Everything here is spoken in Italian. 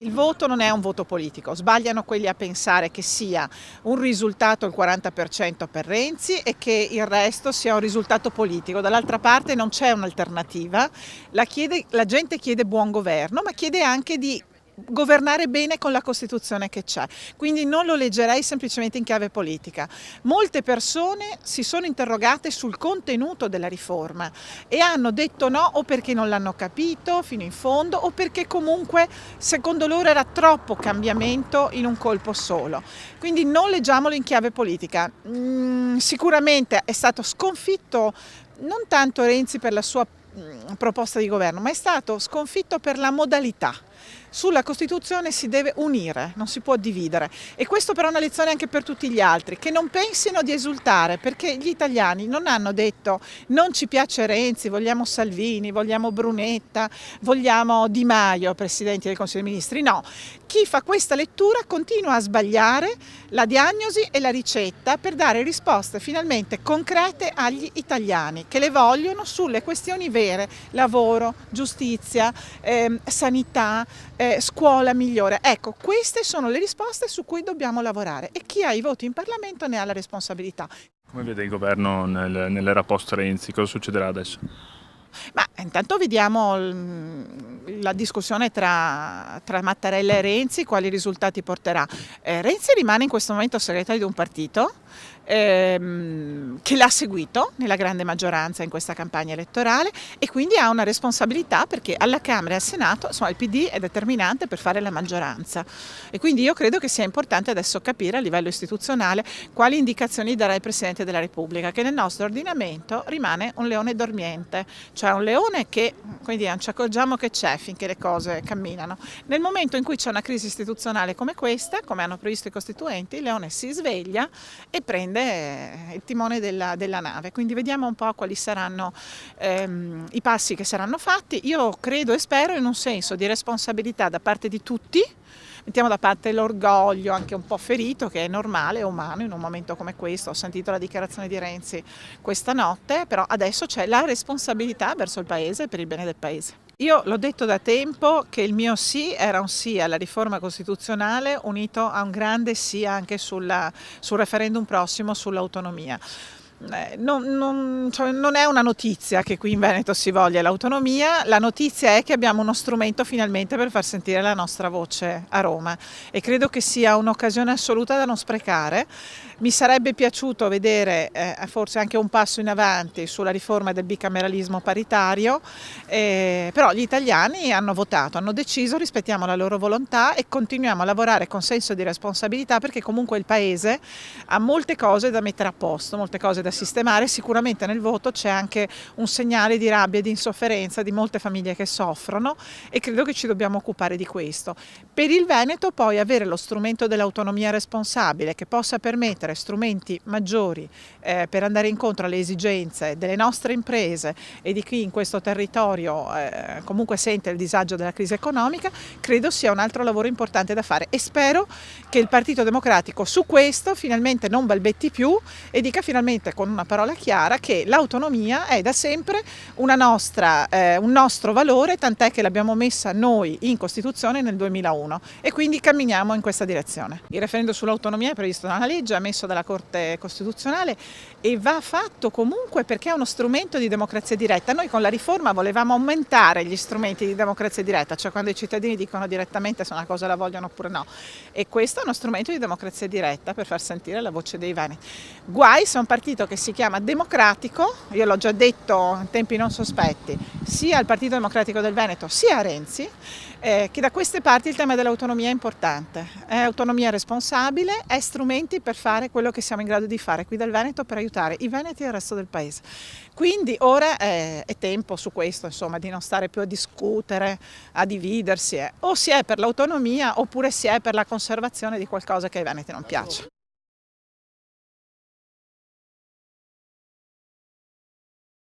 Il voto non è un voto politico, sbagliano quelli a pensare che sia un risultato il 40% per Renzi e che il resto sia un risultato politico. Dall'altra parte non c'è un'alternativa, la gente chiede buon governo, ma chiede anche di governare bene con la Costituzione che c'è, quindi non lo leggerei semplicemente in chiave politica. Molte persone si sono interrogate sul contenuto della riforma e hanno detto no o perché non l'hanno capito fino in fondo o perché comunque secondo loro era troppo cambiamento in un colpo solo, quindi non leggiamolo in chiave politica. Sicuramente è stato sconfitto non tanto Renzi per la sua proposta di governo, ma è stato sconfitto per la modalità. Sulla Costituzione si deve unire, non si può dividere, e questo però è una lezione anche per tutti gli altri, che non pensino di esultare, perché gli italiani non hanno detto non ci piace Renzi, vogliamo Salvini, vogliamo Brunetta, vogliamo Di Maio, Presidente del Consiglio dei Ministri, no. Chi fa questa lettura continua a sbagliare la diagnosi e la ricetta per dare risposte finalmente concrete agli italiani che le vogliono sulle questioni vere: lavoro, giustizia, sanità, scuola migliore. Ecco, queste sono le risposte su cui dobbiamo lavorare e chi ha i voti in Parlamento ne ha la responsabilità. Come vede il governo nell'era post-Renzi? Cosa succederà adesso? Ma intanto vediamo la discussione tra Mattarella e Renzi, quali risultati porterà. Renzi rimane in questo momento segretario di un partito che l'ha seguito nella grande maggioranza in questa campagna elettorale e quindi ha una responsabilità, perché alla Camera e al Senato insomma, il PD è determinante per fare la maggioranza e quindi io credo che sia importante adesso capire a livello istituzionale quali indicazioni darà il Presidente della Repubblica, che nel nostro ordinamento rimane un leone dormiente, cioè un leone che quindi non ci accorgiamo che c'è finché le cose camminano. Nel momento in cui c'è una crisi istituzionale come questa, come hanno previsto i costituenti, il leone si sveglia e prende il timone della nave, quindi vediamo un po' quali saranno i passi che saranno fatti. Io credo e spero in un senso di responsabilità da parte di tutti. Mettiamo da parte l'orgoglio anche un po' ferito, che è normale, è umano in un momento come questo. Ho sentito la dichiarazione di Renzi questa notte, però adesso c'è la responsabilità verso il Paese e per il bene del Paese. Io l'ho detto da tempo che il mio sì era un sì alla riforma costituzionale unito a un grande sì anche sul referendum prossimo sull'autonomia. Non è una notizia che qui in Veneto si voglia l'autonomia, la notizia è che abbiamo uno strumento finalmente per far sentire la nostra voce a Roma e credo che sia un'occasione assoluta da non sprecare. Mi sarebbe piaciuto vedere forse anche un passo in avanti sulla riforma del bicameralismo paritario, però gli italiani hanno votato, hanno deciso, rispettiamo la loro volontà e continuiamo a lavorare con senso di responsabilità, perché comunque il Paese ha molte cose da mettere a posto, molte cose da sistemare. Sicuramente nel voto c'è anche un segnale di rabbia e di insofferenza di molte famiglie che soffrono e credo che ci dobbiamo occupare di questo. Per il Veneto poi avere lo strumento dell'autonomia responsabile che possa permettere strumenti maggiori per andare incontro alle esigenze delle nostre imprese e di chi in questo territorio comunque sente il disagio della crisi economica, credo sia un altro lavoro importante da fare e spero che il Partito Democratico su questo finalmente non balbetti più e dica finalmente con una parola chiara che l'autonomia è da sempre un nostro valore, tant'è che l'abbiamo messa noi in Costituzione nel 2001 e quindi camminiamo in questa direzione. Il referendum sull'autonomia è previsto da una legge emesso dalla Corte Costituzionale e va fatto comunque perché è uno strumento di democrazia diretta. Noi con la riforma volevamo aumentare gli strumenti di democrazia diretta, cioè quando i cittadini dicono direttamente se una cosa la vogliono oppure no, e questo è uno strumento di democrazia diretta per far sentire la voce dei veneti. Guai se un partito che si chiama democratico, io l'ho già detto in tempi non sospetti, sia al Partito Democratico del Veneto sia a Renzi, che da queste parti il tema dell'autonomia è importante, è autonomia responsabile, è strumenti per fare quello che siamo in grado di fare qui dal Veneto per aiutare i veneti e il resto del paese. Quindi ora è tempo su questo, insomma, di non stare più a discutere, a dividersi, o si è per l'autonomia oppure si è per la conservazione di qualcosa che ai veneti non piace.